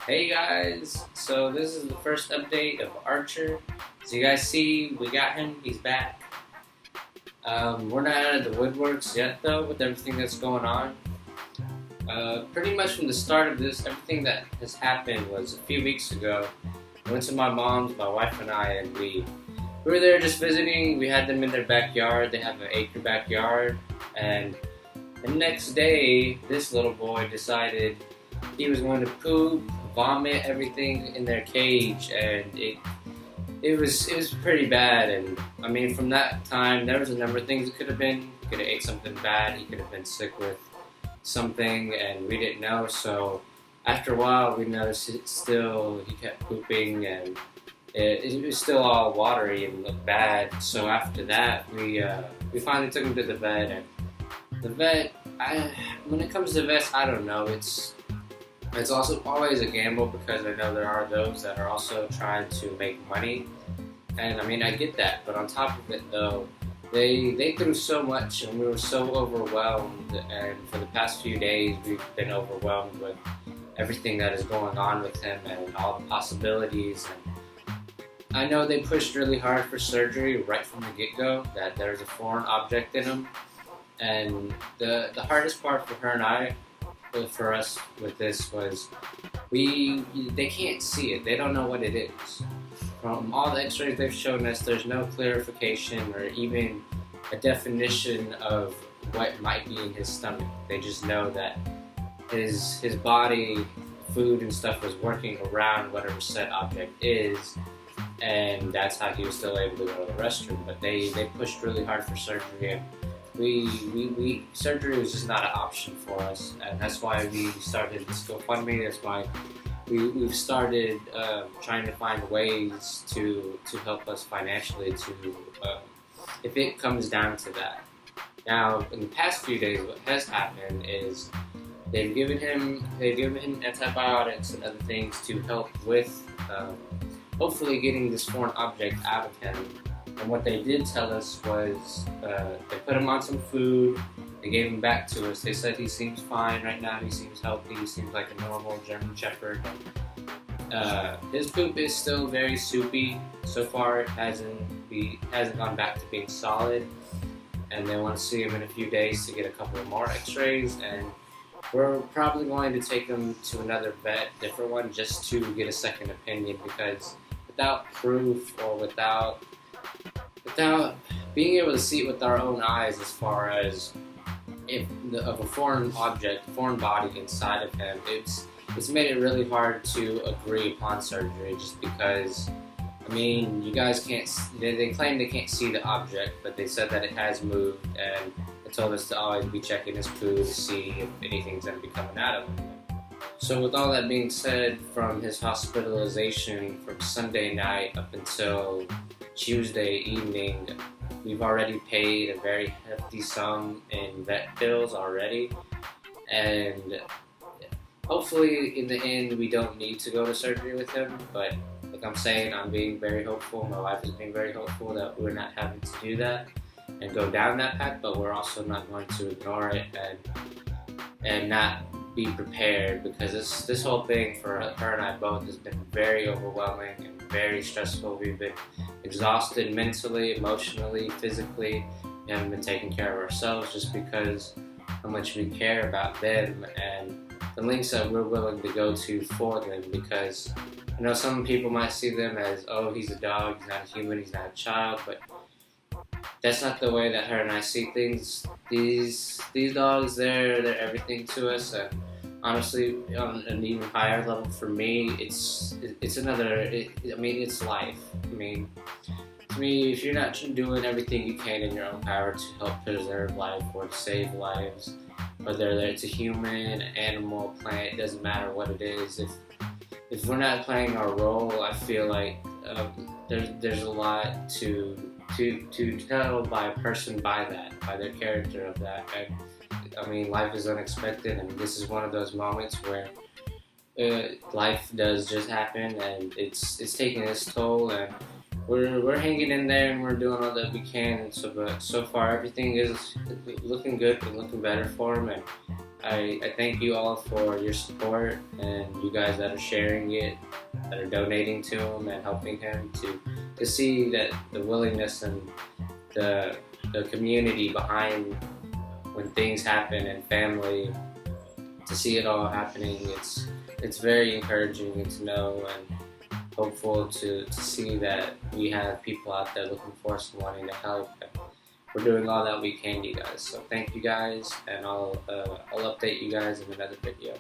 Hey guys, so this is the first update of Archer. As you guys see, we got him, he's back. We're not out of the woodworks yet though with everything that's going on. Pretty much from the start of this, everything that has happened was a few weeks ago. I went to my mom's, my wife and I, and we were there just visiting. We had them in their backyard, they have an acre backyard, and the next day, this little boy decided he was going to poop, vomit everything in their cage, and it was pretty bad. And I mean, from that time, there was a number of things it could have been. He could have ate something bad. He could have been sick with something, and we didn't know. So after a while, we noticed he kept pooping, and it was still all watery and looked bad. So after that, we finally took him to the vet, and the vet. When it comes to vets, I don't know. It's also always a gamble because I know there are those that are also trying to make money, and I mean I get that. But on top of it, though, they threw so much, and we were so overwhelmed. And for the past few days, we've been overwhelmed with everything that is going on with him and all the possibilities. And I know they pushed really hard for surgery right from the get-go. That there's a foreign object in him, and the hardest part for her and I, for us with this was they can't see it. They don't know what it is. From all the X-rays they've shown us, there's no clarification or even a definition of what might be in his stomach. They just know that his body, food and stuff was working around whatever said object is, and that's how he was still able to go to the restroom. But they pushed really hard for surgery, and surgery was just not an option for us, and that's why we started this GoFundMe. That's why we've started trying to find ways to help us financially if it comes down to that. Now, in the past few days, what has happened is they've given him antibiotics and other things to help with hopefully getting this foreign object out of him. And what they did tell us was they put him on some food, they gave him back to us. They said he seems fine right now, he seems healthy, he seems like a normal German Shepherd. His poop is still very soupy. So far, it hasn't gone back to being solid. And they want to see him in a few days to get a couple of more x-rays. And we're probably going to take him to another vet, different one, just to get a second opinion, because without proof or without being able to see it with our own eyes, as far as of a foreign object, foreign body inside of him, it's made it really hard to agree upon surgery. Just because, I mean, you guys can't. They claim they can't see the object, but they said that it has moved, and they told us to always be checking his poo to see if anything's going to be coming out of him. So with all that being said, from his hospitalization from Sunday night up until Tuesday evening, we've already paid a very hefty sum in vet bills already, and hopefully in the end we don't need to go to surgery with him. But like I'm saying, I'm being very hopeful, my wife is being very hopeful that we're not having to do that and go down that path, but we're also not going to ignore it and not be prepared, because this whole thing for her and I both has been very overwhelming and very stressful. We've been exhausted mentally, emotionally, physically. We haven't been taking care of ourselves just because how much we care about them and the lengths that we're willing to go to for them. Because I know some people might see them as, oh, he's a dog, he's not a human, he's not a child, but that's not the way that her and I see things. These dogs, they're everything to us, and honestly, on an even higher level for me, it's another. I mean, it's life. I mean, to me, if you're not doing everything you can in your own power to help preserve life or to save lives, whether it's a human, animal, plant, it doesn't matter what it is. If we're not playing our role, I feel like there's a lot to tell by a person by their character of that. And I mean, life is unexpected, and this is one of those moments where life does just happen, and it's taking its toll, and we're hanging in there, and we're doing all that we can. And so far everything is looking good and looking better for him, and I thank you all for your support and you guys that are sharing it, that are donating to him and helping him to see that the willingness and the the community behind when things happen and family, to see it all happening. It's very encouraging to know and hopeful to see that we have people out there looking for us and wanting to help. And we're doing all that we can, you guys. So thank you guys, and I'll update you guys in another video.